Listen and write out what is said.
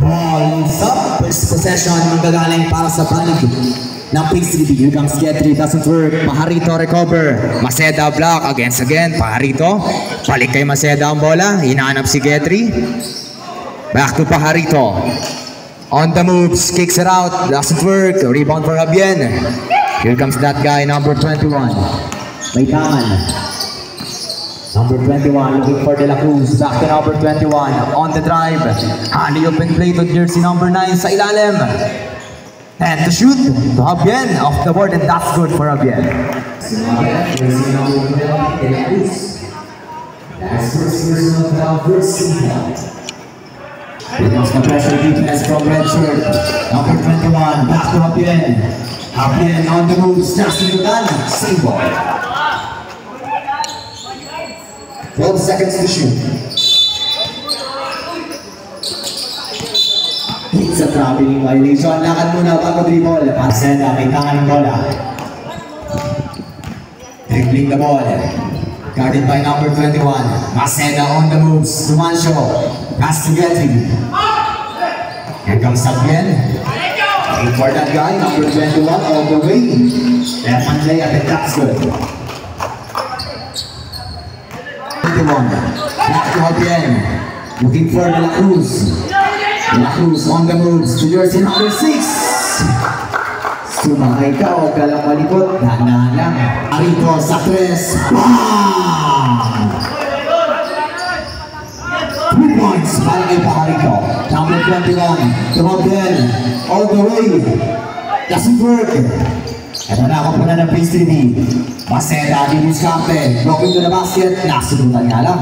Balls up. First possession manggagaling para sa panig ng Paisley. Here comes Getri, doesn't work. Pajarito recover. Maceda block against again. Pajarito. Balik kay Maceda ang bola. Hinahanap si Getri. Back to Pajarito. On the moves, kicks it out. Doesn't work. Rebound for Habien. Here comes that guy, number 21. May tangan. Number 21, looking for De La Cruz. Back to number 21. On the drive. Honey open play to jersey number 9 sa ilalim. And to shoot to Habien. Off the board, and that's good for Habien. Jersey number 20, De La Cruz. That's first personal foul, first season. Here comes the pressure defense from Redshirt. Number 21, back to Habien. Habien on the moves, Justin Dugan. Same ball. 12 seconds to shoot. It's a traveling violation. Lakad muna bago dribble. Marceda, may tangan ng bola. Dribbling the ball. Guarded by number 21. Marceda on the moves. Sumancio. Pass to Getty. Here comes Habien. Wait for that guy. Number 21 all the way. Left hand lay at the that's good. Back to Habien. Looking for De La Cruz. De La Cruz on the moves to jersey number 6. Sumakay ka, huwag ka lang malikot. Dahan-dahan lang. Arito sa 3. BAM! 3 points para kay Pajarito. Number 21. To Habien. All the way. Doesn't work. Ito na ako pala ng Paisley. Maceda, Dinis Campe, blocking to the basket, nasunutan nga lang.